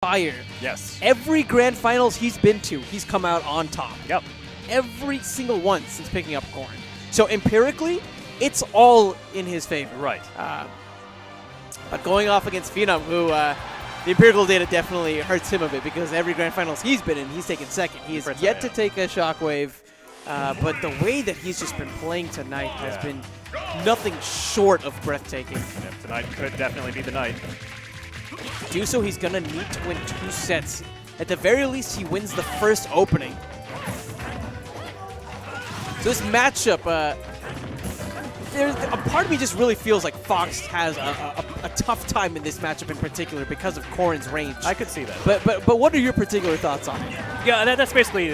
fire. Yes. Every grand finals he's been to, he's come out on top. Yep. Every single one since picking up Corrin. So empirically, it's all in his favor. Right. But going off against Phenom, who the empirical data definitely hurts him a bit because every grand finals he's been in, he's taken second. He has yet to take a Shockwave, but the way that he's just been playing tonight has been nothing short of breathtaking. Yep, tonight could definitely be the night. To do so, he's going to need to win 2 sets. At the very least, he wins the first opening. So this matchup, there's a part of me just really feels like Fox has a tough time in this matchup in particular because of Corrin's range. I could see that. But what are your particular thoughts on it? Yeah, that's basically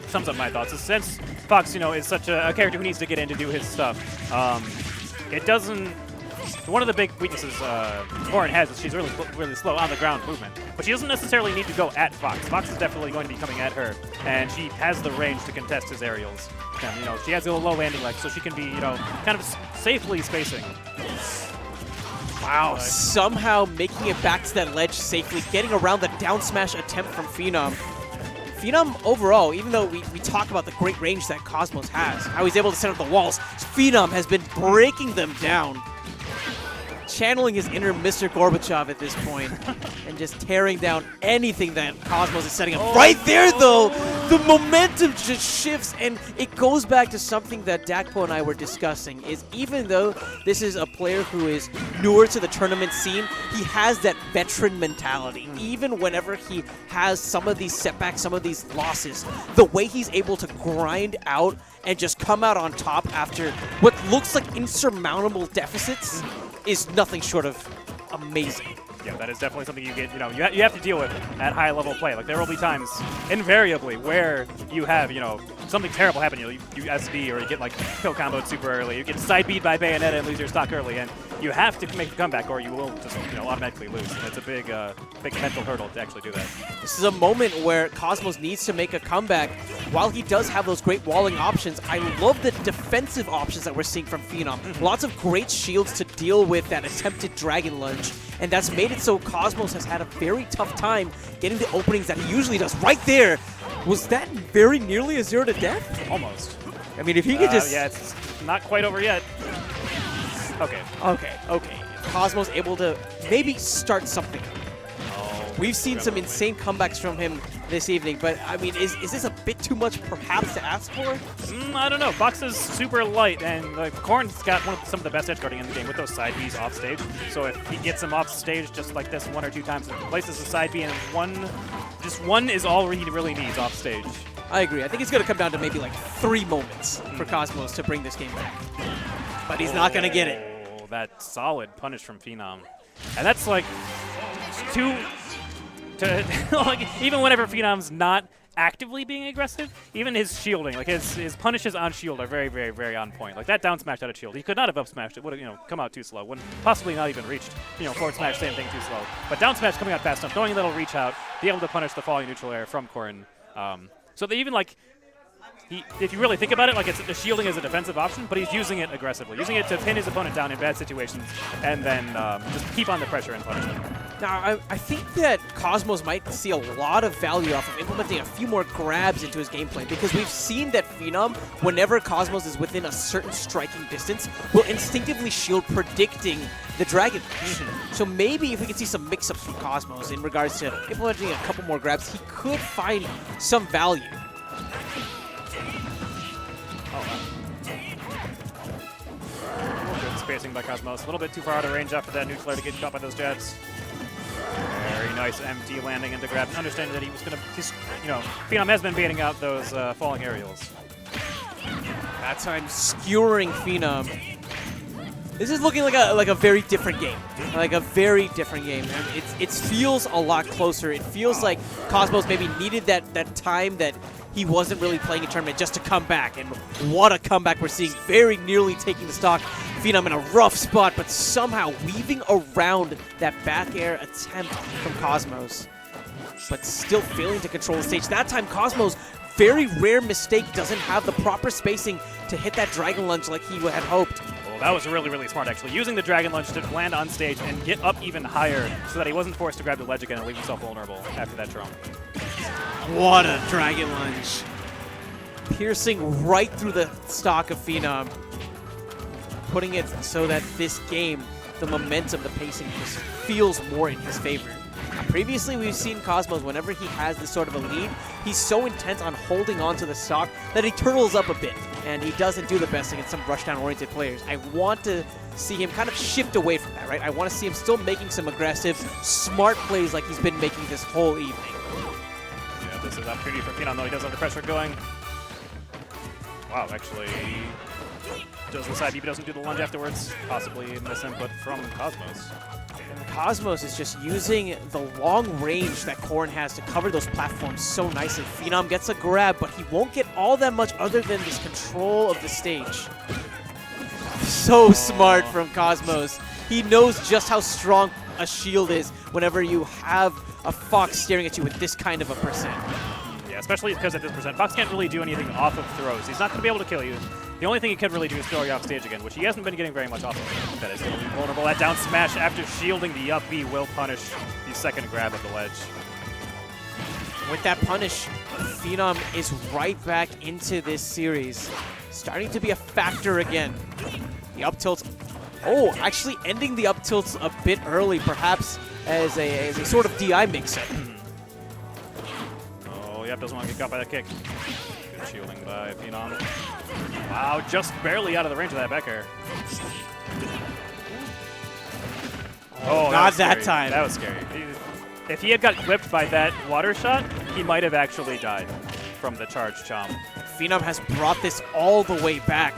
sums up my thoughts. Since Fox, is such a character who needs to get in to do his stuff, it doesn't. One of the big weaknesses Corrin has is she's really slow on the ground movement, but she doesn't necessarily need to go at Fox. Fox is definitely going to be coming at her, and she has the range to contest his aerials. And, she has a low landing leg, so she can be, kind of safely spacing. Wow, somehow making it back to that ledge safely, getting around the down smash attempt from Phenom. Phenom, overall, even though we talk about the great range that Cosmos has, how he's able to set up the walls, Phenom has been breaking them down. Channeling his inner Mr. Gorbachev at this point and just tearing down anything that Cosmos is setting up. Right there, though, the momentum just shifts, and it goes back to something that Dakpo and I were discussing, is even though this is a player who is newer to the tournament scene, he has that veteran mentality. Even whenever he has some of these setbacks, some of these losses, the way he's able to grind out and just come out on top after what looks like insurmountable deficits is nothing short of amazing. Yeah, that is definitely something you get, you have to deal with at high level play. Like, there will be times, invariably, where you have, something terrible happen. You SD, or you get, kill comboed super early. You get side beat by Bayonetta and lose your stock early. And you have to make the comeback, or you will just, automatically lose. And it's a big mental hurdle to actually do that. This is a moment where Cosmos needs to make a comeback. While he does have those great walling options, I love the defensive options that we're seeing from Phenom. Lots of great shields to deal with that attempted Dragon Lunge. And that's made it so Cosmos has had a very tough time getting the openings that he usually does. Right there, was that very nearly a 0 to death? Almost. I mean, if he could just... Yeah, it's not quite over yet. Okay. Okay. Cosmos able to maybe start something. We've seen some insane comebacks from him this evening, but, I mean, is this a bit too much perhaps to ask for? I don't know. Fox is super light, and Corrin's got some of the best edge guarding in the game with those side Bs off stage. So if he gets him off stage just like this 1 or 2 times and places a side B, and one is all he really needs off stage. I agree. I think it's going to come down to maybe 3 moments for Cosmos to bring this game back. But he's not going to get it. That solid punish from Phenom. And that's two... even whenever Phenom's not actively being aggressive, even his shielding, his punishes on shield are very, very, very on point. That down smash out of shield, he could not have up smashed it. Would have, come out too slow. Wouldn't possibly not even reached. Forward smash, same thing, too slow. But down smash coming out fast enough, knowing a little reach out, be able to punish the falling neutral air from Corrin. So they even if you really think about it, the shielding is a defensive option, but he's using it aggressively, using it to pin his opponent down in bad situations, and then just keep on the pressure and punish them. Now, I think that Cosmos might see a lot of value off of implementing a few more grabs into his gameplay, because we've seen that Phenom, whenever Cosmos is within a certain striking distance, will instinctively shield, predicting the Dragon Punch. So maybe if we can see some mix-ups from Cosmos in regards to implementing a couple more grabs, he could find some value. Good spacing by Cosmos. A little bit too far out of range after that neutral air to get caught by those jabs. Very nice empty landing into grab. Understanding that he was going to, Phenom has been baiting out those falling aerials. That time skewering Phenom. This is looking like a very different game. Like a very different game. And it feels a lot closer. It feels like Cosmos maybe needed that time that he wasn't really playing a tournament just to come back. And what a comeback we're seeing. Very nearly taking the stock. Phenom in a rough spot, but somehow weaving around that back air attempt from Cosmos. But still failing to control the stage. That time Cosmos, very rare mistake, doesn't have the proper spacing to hit that Dragon Lunge like he had hoped. Oh, that was really, really smart, actually. Using the Dragon Lunge to land on stage and get up even higher so that he wasn't forced to grab the ledge again and leave himself vulnerable after that trump. What a Dragon Lunge. Piercing right through the stock of Phenom. Putting it so that this game, the momentum, the pacing just feels more in his favor. Previously, we've seen Cosmos, whenever he has this sort of a lead, he's so intent on holding on to the stock that he turtles up a bit, and he doesn't do the best against some rushdown-oriented players. I want to see him kind of shift away from that, right? I want to see him still making some aggressive, smart plays like he's been making this whole evening. Yeah, this is an opportunity for Phenom, though. He does have the pressure going. Wow, actually, does the side B, but doesn't do the lunge afterwards. Possibly miss input from Cosmos. Cosmos is just using the long range that Corrin has to cover those platforms so nicely. Phenom gets a grab, but he won't get all that much other than this control of the stage. So smart from Cosmos. He knows just how strong a shield is whenever you have a Fox staring at you with this kind of a percent. Yeah, especially because at this percent, Fox can't really do anything off of throws. He's not going to be able to kill you. The only thing he can really do is throw you off stage again, which he hasn't been getting very much off of. That is going to be vulnerable. That down smash after shielding the up B will punish the second grab at the ledge. With that punish, Phenom is right back into this series. Starting to be a factor again. The up tilt. Oh, actually ending the up tilts a bit early, perhaps as a sort of DI mix-up. Oh, yep, doesn't want to get caught by that kick. Good shielding by Phenom. Wow, just barely out of the range of that back air. Oh, not that time. That was scary. If he had got whipped by that water shot, he might have actually died from the charge chomp. Phenom has brought this all the way back.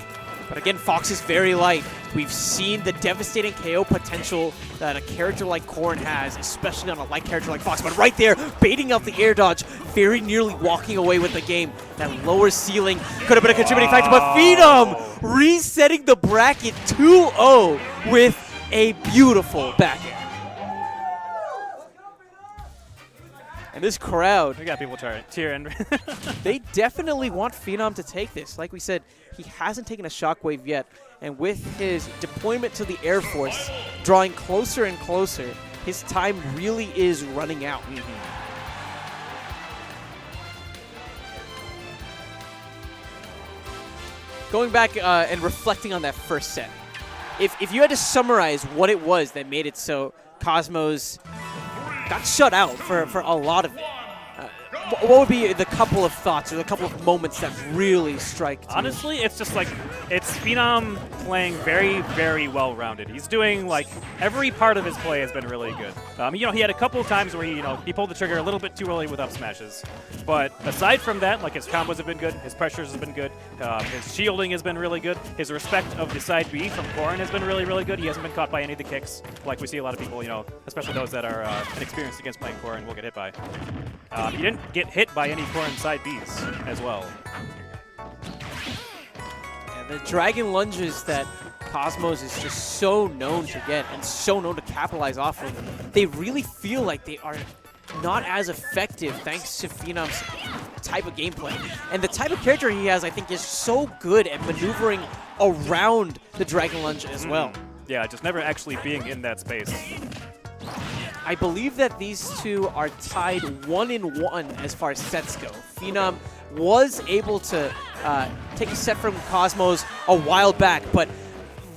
But again, Fox is very light. We've seen the devastating KO potential that a character like Corrin has, especially on a light character like Fox. But right there, baiting out the air dodge, very nearly walking away with the game. That lower ceiling could have been a contributing factor, but Phenom resetting the bracket 2-0 with a beautiful back air. And this crowd, We got people cheering. they definitely want Phenom to take this. Like we said, he hasn't taken a Shockwave yet. And with his deployment to the Air Force drawing closer and closer, his time really is running out. Going back and reflecting on that first set, if you had to summarize what it was that made it so Cosmos got shut out for a lot of it, what would be the couple of thoughts or the couple of moments that really strike to Honestly, it's just like, it's Phenom playing very, very well-rounded. He's doing, like, every part of his play has been really good. You know, he had a couple of times where he pulled the trigger a little bit too early with up smashes. But aside from that, like, his combos have been good, his pressures have been good, his shielding has been really good, his respect of the side B from Corrin has been really, really good. He hasn't been caught by any of the kicks, like we see a lot of people, especially those that are inexperienced against playing Corrin will get hit by. He didn't get hit by any Corrin side Bs as well. And the Dragon Lunges that Cosmos is just so known to get and so known to capitalize off of, they really feel like they are not as effective thanks to Phenom's type of gameplay. And the type of character he has, I think, is so good at maneuvering around the Dragon Lunge as well. Yeah, just never actually being in that space. I believe that these two are tied 1-1 as far as sets go. Phenom was able to take a set from Cosmos a while back, but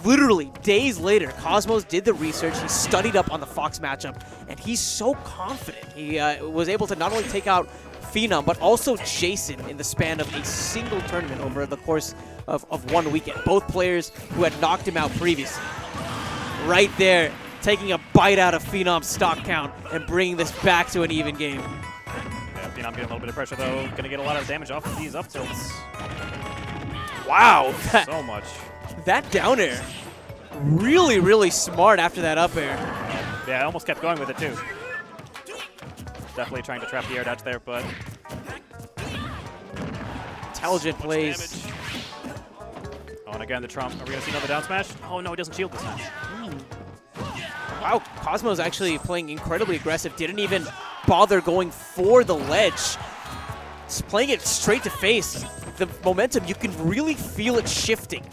literally days later, Cosmos did the research, he studied up on the Fox matchup, and he's so confident. He was able to not only take out Phenom, but also Jason in the span of a single tournament over the course of 1 weekend. Both players who had knocked him out previously. Right there, taking a bite out of Phenom's stock count and bringing this back to an even game. Yeah, Phenom getting a little bit of pressure, though. Going to get a lot of damage off of these up tilts. Wow. So much. That down air, really, really smart after that up air. Yeah, I almost kept going with it, too. Definitely trying to trap the air dodge there, but... Intelligent so plays. Oh, and again, the trump. Are we going to see another down smash? Oh, no, he doesn't shield this time. Wow, Cosmos actually playing incredibly aggressive. Didn't even bother going for the ledge. Just playing it straight to face. The momentum, you can really feel it shifting.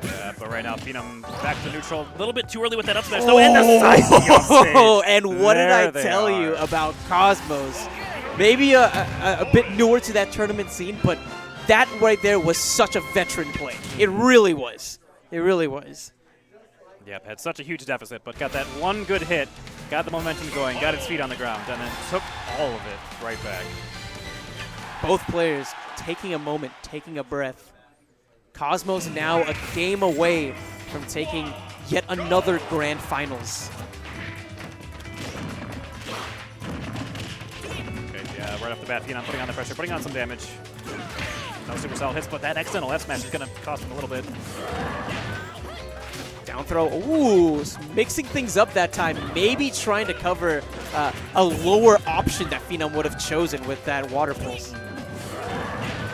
Yeah, but But right now, Phenom back to neutral. A little bit too early with that up smash, though, and the side B off stage. And what did I There tell they you are. about Cosmos? Maybe a bit newer to that tournament scene, but that right there was such a veteran play. It really was. It really was. Yep, had such a huge deficit, but got that one good hit, got the momentum going, got its feet on the ground, and then took all of it right back. Both players taking a moment, taking a breath. Cosmos now a game away from taking yet another grand finals. Okay, yeah, right off the bat, Phenom putting on the pressure, putting on some damage. No super solid hits, but that accidental F smash is going to cost him a little bit. Down throw, ooh, mixing things up that time. Maybe trying to cover a lower option that Phenom would have chosen with that water pulse.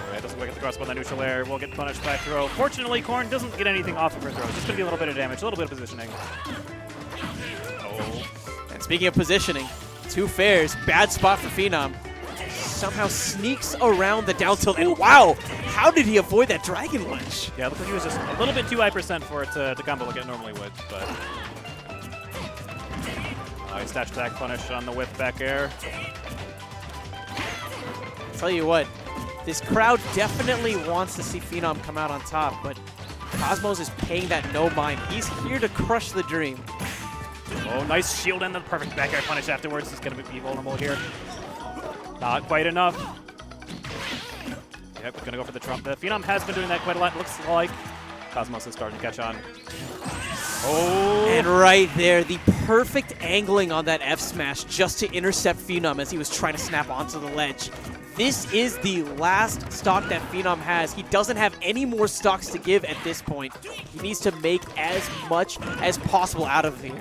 Right, doesn't quite get the cross on the neutral air, will get punished by throw. Fortunately, Corrin doesn't get anything off of her throw. Just going to be a little bit of damage, a little bit of positioning. Oh. And speaking of positioning, two fairs, bad spot for Phenom. Somehow sneaks around the down tilt, and wow, how did he avoid that dragon lunge? Yeah, it looked like he was just a little bit too high percent for it to combo like it normally would, but... Nice dash attack punish on the whip back air. Tell you what, this crowd definitely wants to see Phenom come out on top, but Cosmos is paying that no mind. He's here to crush the dream. Oh, nice shield and the perfect back air punish afterwards. He's going to be vulnerable here. Not quite enough. Yep, going to go for the trump. The Phenom has been doing that quite a lot. Looks like Cosmos is starting to catch on. Oh! And right there, the perfect angling on that F smash just to intercept Phenom as he was trying to snap onto the ledge. This is the last stock that Phenom has. He doesn't have any more stocks to give at this point. He needs to make as much as possible out of here.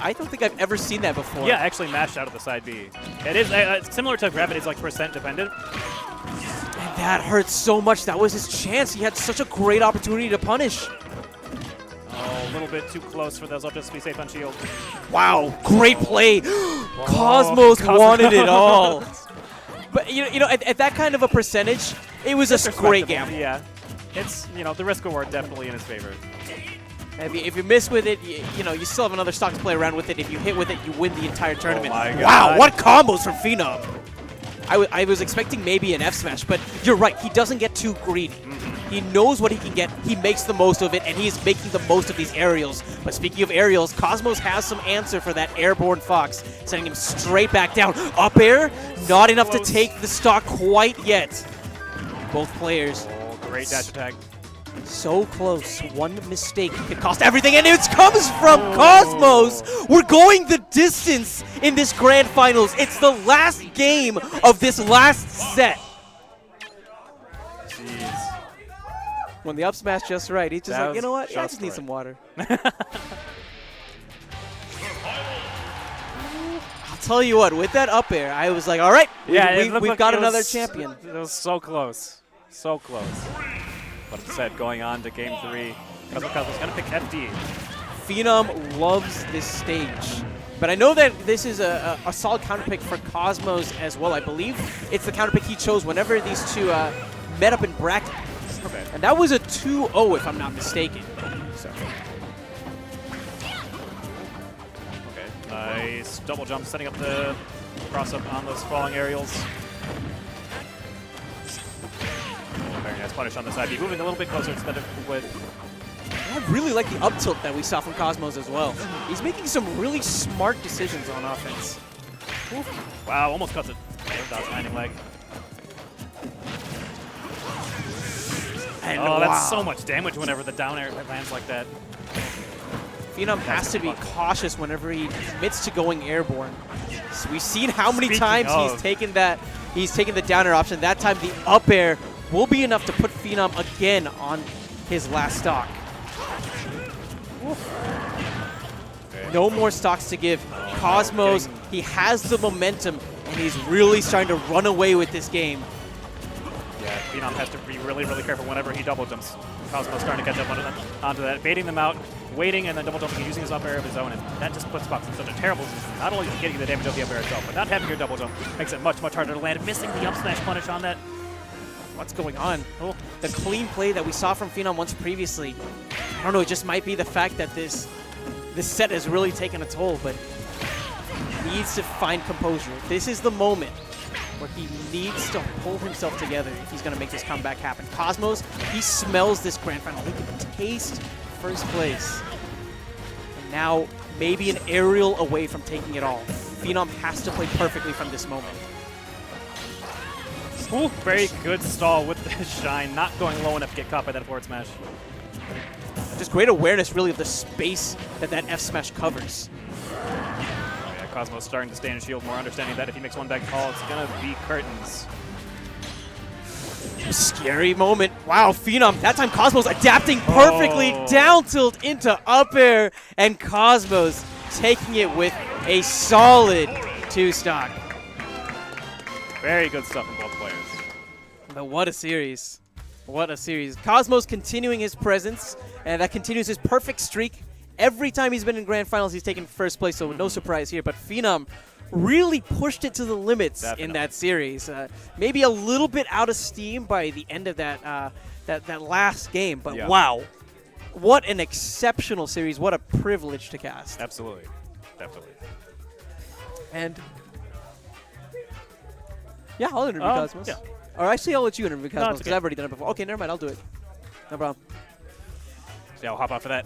I don't think I've ever seen that before. Yeah, actually mashed out of the side B. It is similar to Gravity, it's like percent dependent. And that hurts so much. That was his chance. He had such a great opportunity to punish. Oh, a little bit too close for those up just to be safe on shield. Wow, great play. Cosmos wanted it all. But you know, at that kind of a percentage, it was a great gamble. Yeah, it's the risk reward definitely in his favor. If you miss with it, you still have another stock to play around with it. If you hit with it, you win the entire tournament. Oh my God. Wow, what combos from Phenom! I was expecting maybe an F smash, but you're right. He doesn't get too greedy. He knows what he can get. He makes the most of it, and he is making the most of these aerials. But speaking of aerials, Cosmos has some answer for that airborne Fox, sending him straight back down. Up air, not enough to take the stock quite yet. Both players. Oh, great dash attack. So close. One mistake could cost everything, and it comes from Cosmos. We're going the distance in this grand finals. It's the last game of this last set. Jeez. When the up smash just right, he's just like, you know what? Yeah, I just need right. some water. I'll tell you what, with that up air, I was like, all right, we've got another champion. It was so close. So close. But instead, going on to game 3, Cosmos going to pick FD. Phenom loves this stage. But I know that this is a solid counter pick for Cosmos as well. I believe it's the counter pick he chose whenever these two met up in bracket. Okay. And that was a 2-0 if I'm not mistaken. So. Okay, nice double jump, setting up the cross up on those falling aerials. Very nice punish on the side B, moving a little bit closer instead of with. I really like the up tilt that we saw from Cosmos as well. He's making some really smart decisions on offense. Oof. Wow, almost cuts it. Dodge landing leg. And oh, that's so much damage whenever the down air lands like that. Phenom has to be cautious whenever he commits to going airborne. So we've seen how many Speaking times of. he's taken the down air option. That time the up air will be enough to put Phenom again on his last stock. Okay. No more stocks to give. Cosmos, he has the momentum, and he's really starting to run away with this game. Yeah, Phenom has to be really, really careful whenever he double jumps. Cosmos starting to catch up onto that, baiting them out, waiting, and then double jumping, using his up air of his own, and that just puts Fox in such a terrible position. Not only getting the damage of the up air itself, but not having your double jump makes it much, much harder to land. Missing the up smash punish on that. What's going on? Oh. The clean play that we saw from Phenom once previously. I don't know, it just might be the fact that this set has really taken a toll, but he needs to find composure. This is the moment where he needs to pull himself together if he's going to make this comeback happen. Cosmos, he smells this grand final. He can taste first place. And now maybe an aerial away from taking it all. Phenom has to play perfectly from this moment. Ooh, very good stall with the shine, not going low enough to get caught by that forward smash. Just great awareness, really, of the space that F smash covers. Yeah, Cosmos starting to stay in shield, more understanding that if he makes one back call, it's going to be curtains. Scary moment. Wow, Phenom. That time Cosmos adapting perfectly. Down tilt into up air. And Cosmos taking it with a solid 2-stock. Very good stuff from both players. But what a series. What a series. Cosmos continuing his presence. And that continues his perfect streak. Every time he's been in grand finals, he's taken first place. So no surprise here. But Phenom really pushed it to the limits in that series. Maybe a little bit out of steam by the end of that that last game, but wow, what an exceptional series! What a privilege to cast. Absolutely, definitely. And yeah, I'll interview Cosmos. Yeah. Or actually, I'll let you interview Cosmos because okay. I've already done it before. Okay, never mind. I'll do it. No problem. Yeah, I'll hop off of that.